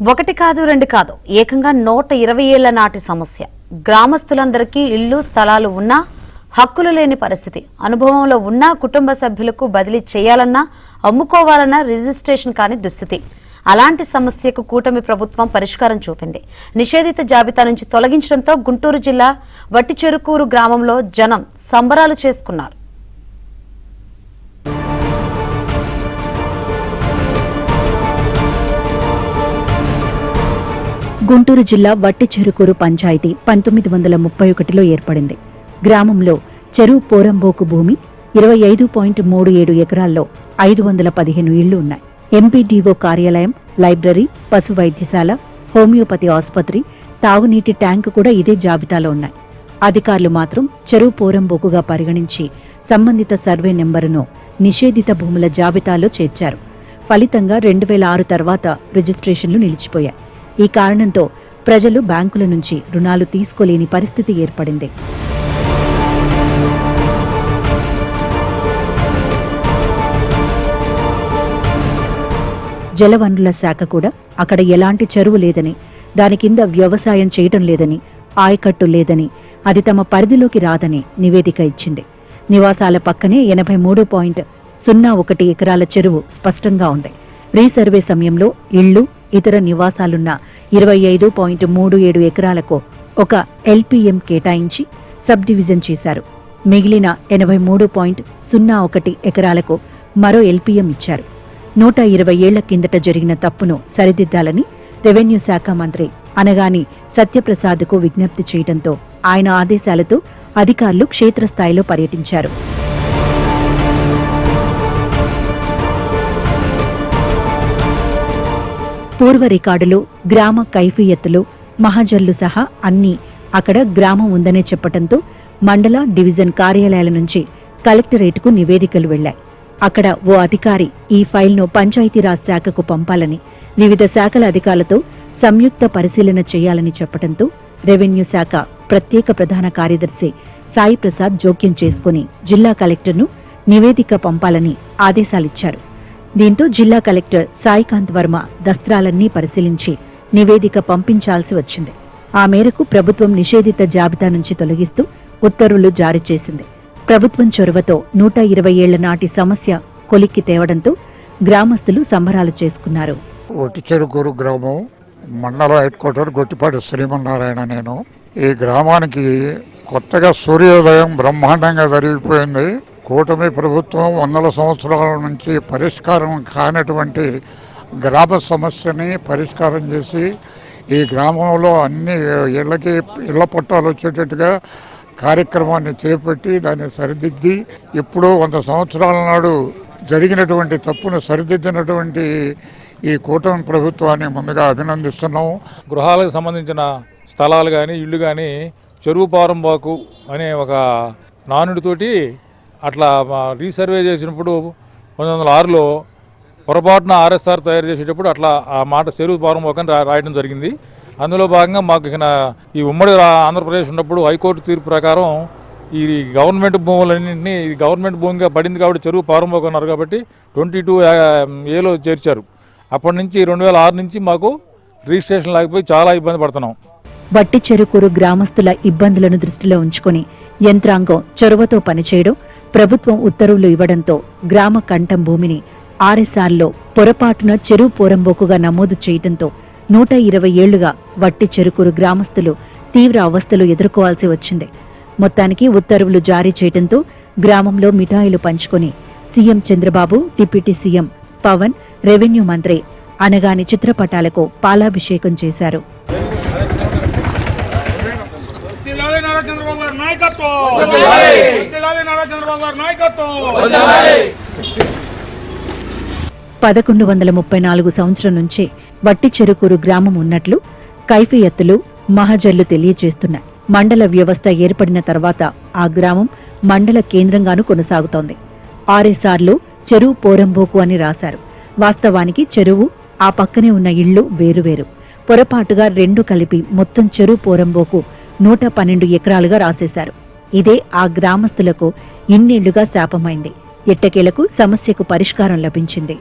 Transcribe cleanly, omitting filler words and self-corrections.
ఒకటి కాదు రెండు కాదు ఏకంగా 120 ఏళ్ల నాటి సమస్య. గ్రామస్తులందరికీ ఇళ్లు స్థలాలు ఉన్నా హక్కులు లేని పరిస్థితి. అనుభవంలో ఉన్న కుటుంబ సభ్యులకు బదిలీ చేయాలన్నా అమ్ముకోవాలన్నా రిజిస్ట్రేషన్ కాని దుస్థితి. అలాంటి సమస్యకు కూటమి ప్రభుత్వం పరిష్కారం చూపింది. నిషేధిత జాబితా నుంచి తొలగించడంతో గుంటూరు జిల్లా వట్టిచెరుకూరు గ్రామంలో జనం సంబరాలు చేసుకున్నారు. గుంటూరు జిల్లా వట్టిచెరుకూరు పంచాయతీ 1931లో ఏర్పడింది. గ్రామంలో చెరువు పోరంబోకు భూమి 25.37 ఎకరాల్లో 515 ఇళ్లు ఉన్నాయి. ఎంపీడీఓ కార్యాలయం, లైబ్రరీ, పశు వైద్యశాల, హోమియోపతి ఆసుపత్రి, తాగునీటి ట్యాంకు కూడా ఇదే జాబితాలో ఉన్నాయి. అధికారులు మాత్రం చెరువు పోరంబోకుగా పరిగణించి సంబంధిత సర్వే నెంబరును నిషేధిత భూముల జాబితాలో చేర్చారు. ఫలితంగా 2006 తర్వాత రిజిస్ట్రేషన్లు నిలిచిపోయాయి. ఈ కారణంతో ప్రజలు బ్యాంకుల నుంచి రుణాలు తీసుకోలేని పరిస్థితి ఏర్పడింది. జలవనరుల శాఖ కూడా అక్కడ ఎలాంటి చెరువు లేదని, దాని కింద వ్యవసాయం చేయటం లేదని, ఆయకట్టు లేదని, అది తమ పరిధిలోకి రాదని నివేదిక ఇచ్చింది. నివాసాల పక్కనే 83.01 ఎకరాల చెరువు స్పష్టంగా ఉంది. రీసర్వే సమయంలో ఇళ్లు, ఇతర నివాసాలున్న 25.37 ఎకరాలకు ఒక ఎల్పీఎం కేటాయించి సబ్ డివిజన్ చేశారు. మిగిలిన 83.01 ఎకరాలకు మరో ఎల్పీఎం ఇచ్చారు. 120 ఏళ్ల కిందట జరిగిన తప్పును సరిదిద్దాలని రెవెన్యూ శాఖ మంత్రి అనగాని సత్యప్రసాద్కు విజ్ఞప్తి చేయడంతో ఆయన ఆదేశాలతో అధికారులు క్షేత్రస్థాయిలో పర్యటించారు. పూర్వ రికార్డులు, గ్రామ కైఫియత్తులు, మహాజర్లు సహా అన్నీ అక్కడ గ్రామం ఉందనే చెప్పటంతో మండల, డివిజన్ కార్యాలయాల నుంచి కలెక్టరేట్కు నివేదికలు వెళ్లాయి. అక్కడ ఓ అధికారి ఈ ఫైల్ను పంచాయతీరాజ్ శాఖకు పంపాలని, వివిధ శాఖల అధికారులతో సంయుక్త పరిశీలన చేయాలని చెప్పటంతో రెవెన్యూ శాఖ ప్రత్యేక ప్రధాన కార్యదర్శి సాయి ప్రసాద్ జోక్యం చేసుకుని జిల్లా కలెక్టర్ను నివేదిక పంపాలని ఆదేశాలిచ్చారు. దీంతో జిల్లా కలెక్టర్ సాయికాంత్ వర్మ దస్త్రాలన్నీ పరిశీలించి నివేదిక పంపించాల్సి వచ్చింది. ఆ మేరకు ప్రభుత్వం నిషేధిత జాబితా నుంచి తొలగిస్తూ ఉత్తర్వులు జారీ చేసింది. ప్రభుత్వం చొరవతో 120 ఏళ్ల నాటి సమస్య కొలిక్కి తేవడంతో గ్రామస్తులు సంబరాలు చేసుకున్నారు. వట్టిచెరుకూరు గ్రామం, మండల హెడ్ క్వార్టర్ గొట్టిపాటి శ్రీమన్నారాయణ. నేను ఈ గ్రామానికి కొత్తగా సూర్యోదయం బ్రహ్మాండంగా జరిగిపోయింది. కూటమి ప్రభుత్వం 100 సంవత్సరాల నుంచి పరిష్కారం కానటువంటి గ్రామ సమస్యని పరిష్కారం చేసి ఈ గ్రామంలో అన్ని ఇళ్లకి ఇళ్ల పట్టాలు వచ్చేటట్టుగా కార్యక్రమాన్ని చేపట్టి దాన్ని సరిదిద్ది ఇప్పుడు 100 సంవత్సరాల నాడు జరిగినటువంటి తప్పును సరిదిద్దినటువంటి ఈ కూటమి ప్రభుత్వాన్ని ముందుగా అభినందిస్తున్నాము. గృహాలకు సంబంధించిన స్థలాలు కానీ ఇళ్ళు కానీ చెరువు పారంబాకు అనే ఒక నానుడితోటి అట్లా రీసర్వే చేసినప్పుడు 1906లో పొరపాటున ఆర్ఎస్ఆర్ తయారు చేసేటప్పుడు అట్లా ఆ మాట చెరువు పారంబాకు అని రాయడం జరిగింది. అందులో భాగంగా మాకు ఈ ఉమ్మడి ఆంధ్రప్రదేశ్ ఉన్నప్పుడు హైకోర్టు తీర్పు ప్రకారం ఈ గవర్నమెంట్ భూములన్నింటినీ గవర్నమెంట్ భూమిగా పడింది కాబట్టి చెరువు పారంబాకు అన్నారు కాబట్టి 22A చేర్చారు. అప్పటి నుంచి 2006 నుంచి మాకు రిజిస్ట్రేషన్ లేకపోయి చాలా ఇబ్బంది పడుతున్నాం. వట్టిచెరుకూరు గ్రామస్తుల ఇబ్బందులను దృష్టిలో ఉంచుకుని యంత్రాంగం చొరవతో పనిచేయడం, ప్రభుత్వం ఉత్తర్వులు ఇవ్వడంతో గ్రామ కంఠం భూమిని ఆర్ఎస్ఆర్లో పొరపాటున చెరువు పోరంబోకుగా నమోదు చేయడంతో 120 ఏళ్లుగా వట్టిచెరుకూరు గ్రామస్తులు తీవ్ర అవస్థలు ఎదుర్కోవాల్సి వచ్చింది. మొత్తానికి ఉత్తర్వులు జారీ చేయడంతో గ్రామంలో మిఠాయిలు పంచుకొని CM Chandrababu, deputy CM Pawan, revenue మంత్రి అనగాని చిత్రపటాలకు పాలాభిషేకం చేశారు. పదకొండు 1134 సంవత్సరం నుంచే వట్టిచెరుకూరు గ్రామం ఉన్నట్లు కైఫియత్తులు, మహజర్లు తెలియజేస్తున్నాయి. మండల వ్యవస్థ ఏర్పడిన తర్వాత ఆ గ్రామం మండల కేంద్రంగానూ కొనసాగుతోంది. ఆర్ఎస్ఆర్లో చెరువు పోరంబోకు అని రాశారు. వాస్తవానికి చెరువు, ఆ పక్కనే ఉన్న ఇళ్లు వేరువేరు. పొరపాటుగా 2 కలిపి మొత్తం చెరువు పోరంబోకు 112 ఎకరాలుగా రాసేశారు. ఇదే ఆ గ్రామస్తులకు ఇన్నేళ్లుగా శాపమైంది. ఎట్టకేలకు సమస్యకు పరిష్కారం లభించింది.